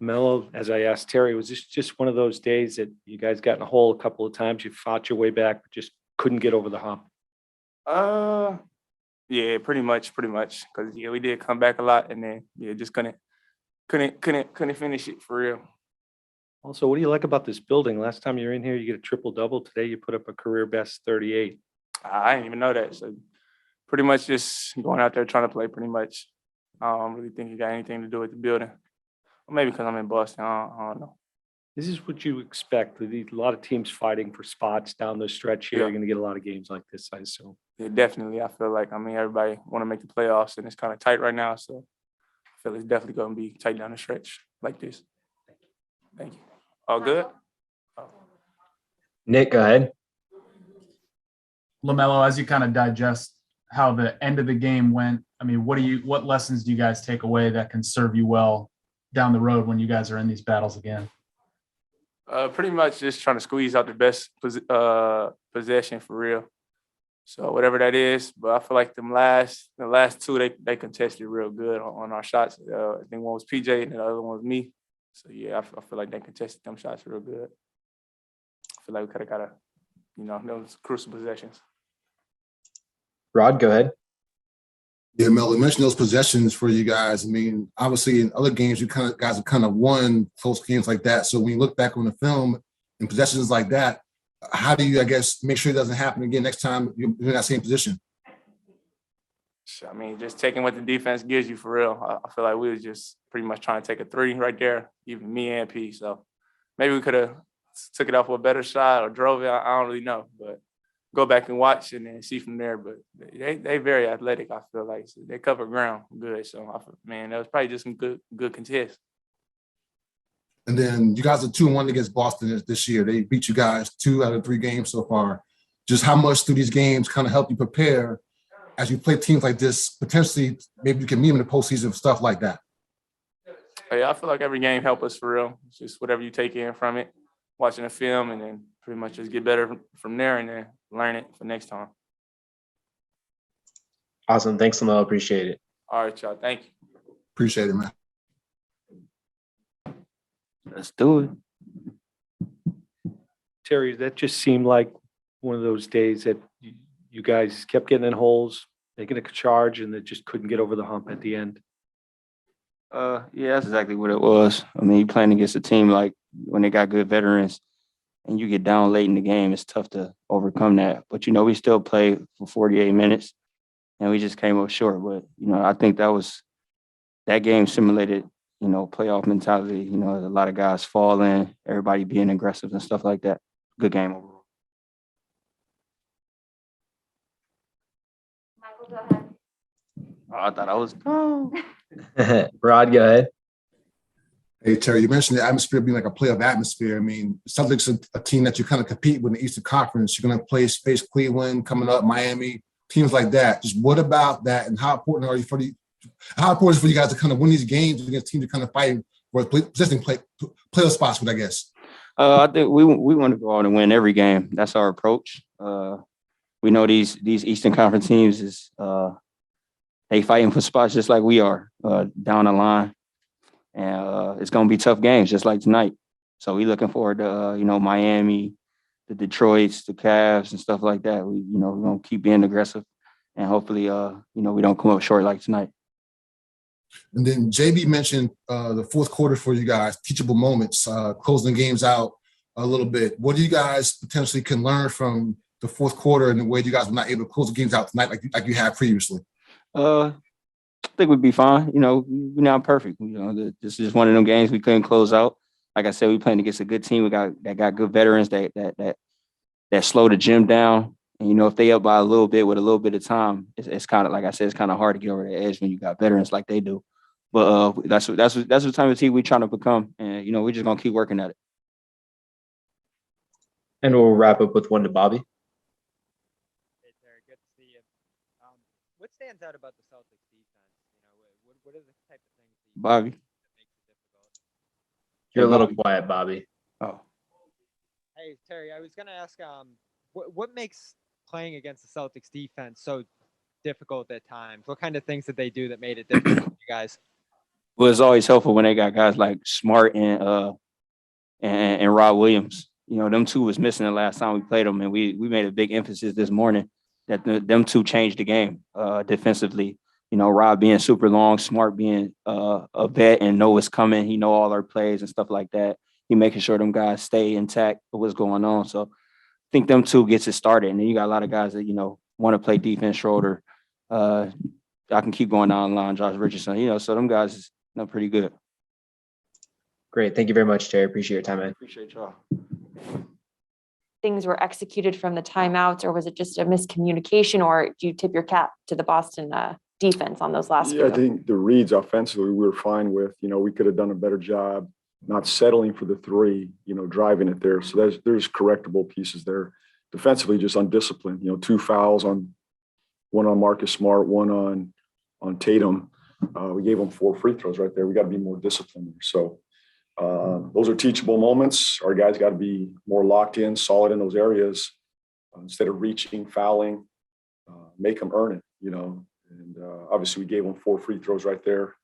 LaMelo, as I asked Terry, was this just one of those days that you guys got in a hole a couple of times? You fought your way back, but just couldn't get over the hump. Uh, yeah, pretty much. Because yeah, we did come back a lot, and then yeah, just couldn't finish it for real. Also, what do you like about this building? Last time you were in here, you get a triple double. Today, you put up a career best 38. I didn't even know that. So pretty much just going out there trying to play. Pretty much. I don't really think it got anything to do with the building. Or maybe because I'm in Boston. I don't know. This is what you expect. A lot of teams fighting for spots down the stretch here. Yeah. You're going to get a lot of games like this, I assume. Yeah, definitely. I feel like everybody want to make the playoffs, and it's kind of tight right now. So I feel it's definitely going to be tight down the stretch like this. Thank you. All good? Nick, go ahead. LaMelo, as you kind of digest how the end of the game went, I mean, what lessons do you guys take away that can serve you well down the road when you guys are in these battles again? Pretty much just trying to squeeze out the best possession for real. So whatever that is, but I feel like the last two they contested real good on our shots. I think one was PJ and the other one was me. So yeah, I feel like they contested them shots real good. I feel like we could have got those crucial possessions. Rod, go ahead. Yeah, Mel, you mentioned those possessions for you guys. I mean, obviously in other games, guys have kind of won close games like that. So when you look back on the film and possessions like that, how do you, I guess, make sure it doesn't happen again next time you're in that same position? I mean, just taking what the defense gives you for real. I feel like we was just pretty much trying to take a three right there, even me and P. So maybe we could have took it off with a better shot or drove it. I don't really know, but go back and watch and then see from there. But they very athletic, I feel like. So they cover ground good. So, that was probably just some good contest. And then you guys are 2-1 against Boston this year. They beat you guys 2 out of 3 games so far. Just how much do these games kind of help you prepare as you play teams like this? Potentially, maybe you can meet them in the postseason, stuff like that. Yeah, I feel like every game helps us for real. It's just whatever you take in from it, watching the film, and then pretty much just get better from there and then learn it for next time. Awesome. Thanks, LaMelo. Appreciate it. All right, y'all. Thank you. Appreciate it, man. Let's do it. Terry, that just seemed like one of those days that you guys kept getting in holes, making a charge, and they just couldn't get over the hump at the end. Yeah, that's exactly what it was. I mean, you playing against a team like when they got good veterans and you get down late in the game, it's tough to overcome that. But, we still played for 48 minutes and we just came up short. But, I think that game simulated, playoff mentality. A lot of guys falling, everybody being aggressive and stuff like that. Good game overall. Michael, go ahead. Oh, I thought I was gone. Rod, go ahead. Hey, Terry, you mentioned the atmosphere being like a playoff atmosphere. I mean, Celtics are a team that you kind of compete with in the Eastern Conference. You're going to face Cleveland coming up, Miami, teams like that. Just what about that, and how important is it for you guys to kind of win these games against teams that kind of fight for positioning playoff spots with, I guess? I think we want to go out and win every game. That's our approach. We know these Eastern Conference teams is they fighting for spots just like we are down the line. And it's going to be tough games just like tonight. So we looking forward to, Miami, the Detroits, the Cavs and stuff like that. We're going to keep being aggressive and hopefully, we don't come up short like tonight. And then JB mentioned the fourth quarter for you guys, teachable moments, closing games out a little bit. What do you guys potentially can learn from the fourth quarter and the way you guys were not able to close the games out tonight like you had previously? I think we'd be fine. We're not perfect. This is one of them games we couldn't close out. Like I said, we playing against a good team. That got good veterans that slow the gym down. And if they up by a little bit with a little bit of time, it's kind of like I said, it's kind of hard to get over the edge when you got veterans like they do. But that's what type of team we're trying to become, and we're just gonna keep working at it. And we'll wrap up with one to Bobby. Hey, Terry, good to see you. What stands out about the Celtics defense? What are the type of things that Bobby, that makes it difficult? You're a little quiet, Bobby. oh, Hey, Terry, I was gonna ask, what makes playing against the Celtics defense so difficult at times? What kind of things did they do that made it difficult for you guys? Well, it's always helpful when they got guys like Smart and Rob Williams. You know, them two was missing the last time we played them, and we made a big emphasis this morning that them two changed the game defensively. You know, Rob being super long, Smart being a vet and know what's coming. He know all our plays and stuff like that. He making sure them guys stay intact with what's going on. So I think them two gets it started. And then you got a lot of guys that, you know, want to play defense. Schroeder. I can keep going down the line. Josh Richardson. You know, so them guys is, you know, pretty good. Great. Thank you very much, Terry. Appreciate your time, man. Appreciate y'all. Things were executed from the timeouts, or was it just a miscommunication, or do you tip your cap to the Boston defense on those last Yeah, I few? think the reads offensively we were fine with. You know, we could have done a better job not settling for the three, you know, driving it there. So there's correctable pieces there. Defensively, just undisciplined. You know, 2 fouls on one on Marcus Smart, one on Tatum. We gave them 4 free throws right there. We got to be more disciplined. So those are teachable moments. Our guys got to be more locked in, solid in those areas instead of reaching, fouling, make them earn it, you know. And obviously we gave them 4 free throws right there.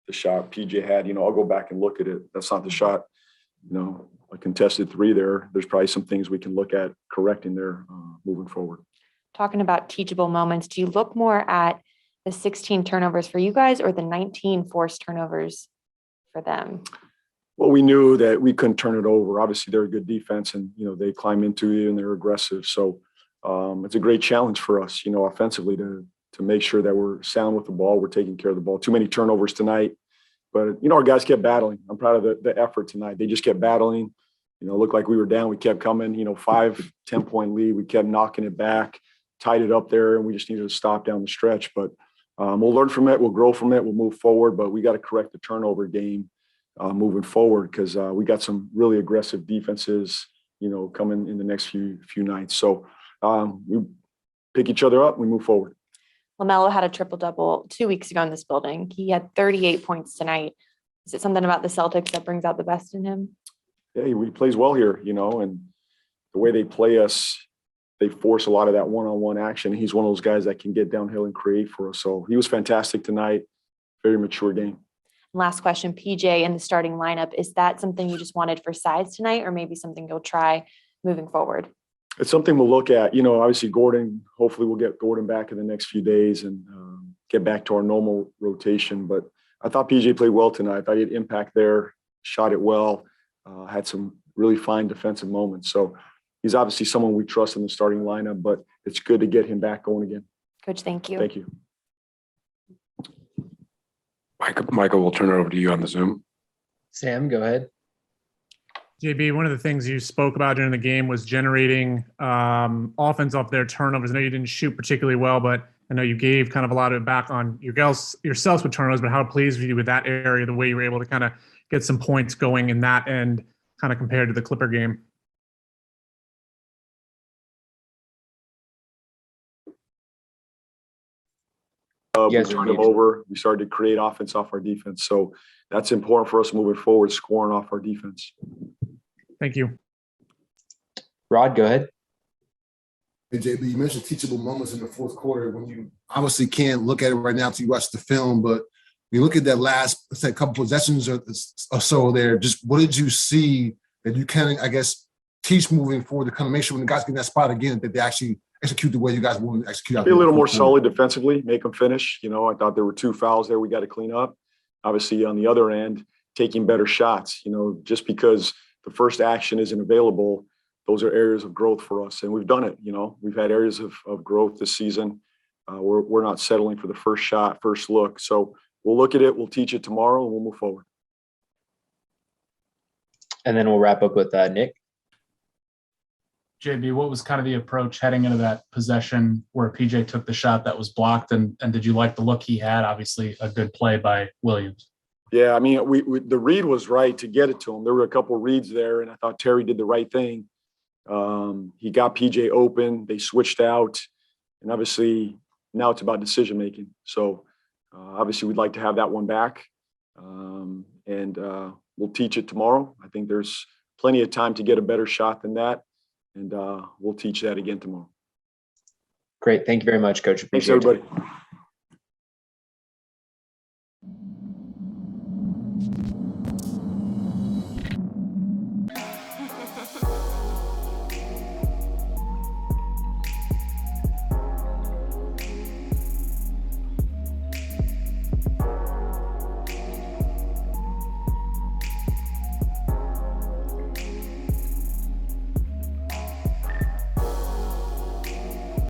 The shot PJ had, you know, I'll go back and look at it. That's not the shot, you know, a contested 3 there. There's probably some things we can look at correcting there moving forward. Talking about teachable moments, do you look more at the 16 turnovers for you guys or the 19 forced turnovers for them? Well, we knew that we couldn't turn it over. Obviously, they're a good defense, and you know they climb into you and they're aggressive. So it's a great challenge for us, you know, offensively to make sure that we're sound with the ball, we're taking care of the ball. Too many turnovers tonight, but you know our guys kept battling. I'm proud of the effort tonight. They just kept battling. You know, it looked like we were down. We kept coming. You know, 5-10 point lead. We kept knocking it back, tied it up there, and we just needed to stop down the stretch. But we'll learn from it. We'll grow from it. We'll move forward. But we got to correct the turnover game moving forward because we got some really aggressive defenses, you know, coming in the next few nights. So we pick each other up. We move forward. LaMelo had a triple-double 2 weeks ago in this building. He had 38 points tonight. Is it something about the Celtics that brings out the best in him? Yeah, he plays well here, you know, and the way they play us, they force a lot of that one-on-one action. He's one of those guys that can get downhill and create for us. So he was fantastic tonight. Very mature game. Last question, PJ in the starting lineup. Is that something you just wanted for size tonight, or maybe something you'll try moving forward? It's something we'll look at. You know, obviously Gordon, hopefully we'll get Gordon back in the next few days and get back to our normal rotation. But I thought PJ played well tonight. I thought he had impact there, shot it well, had some really fine defensive moments. So he's obviously someone we trust in the starting lineup, but it's good to get him back going again. Coach, thank you. Thank you. Michael, we'll turn it over to you on the Zoom. Sam, go ahead. JB, one of the things you spoke about during the game was generating offense off their turnovers. I know you didn't shoot particularly well, but I know you gave kind of a lot of it back on yourselves with turnovers, but how pleased were you with that area, the way you were able to kind of get some points going in that end, kind of compared to the Clipper game? We turned them over. We started to create offense off our defense. So that's important for us moving forward, scoring off our defense. Thank you. Rod, go ahead. Hey, JB, you mentioned teachable moments in the fourth quarter when you obviously can't look at it right now until you watch the film, but when you look at that last, let's say, couple possessions or so there, just what did you see that you can, I guess, teach moving forward to kind of make sure when the guys get in that spot again that they actually execute the way you guys want to execute? Out Be a little more quarter. solid defensively, make them finish. You know, I thought there were 2 fouls there we got to clean up. Obviously, on the other end, taking better shots. You know, just because the first action isn't available, those are areas of growth for us. And we've done it. You know, we've had areas of growth this season. We're not settling for the first shot, first look. So we'll look at it. We'll teach it tomorrow and we'll move forward. And then we'll wrap up with Nick. JB, what was kind of the approach heading into that possession where PJ took the shot that was blocked? And did you like the look he had? Obviously, a good play by Williams. Yeah, I mean, we the read was right to get it to him. There were a couple of reads there, and I thought Terry did the right thing. He got PJ open. They switched out, and obviously now it's about decision making. So obviously we'd like to have that one back, and we'll teach it tomorrow. I think there's plenty of time to get a better shot than that, and we'll teach that again tomorrow. Great. Thank you very much, Coach. Thanks, Appreciate it. everybody.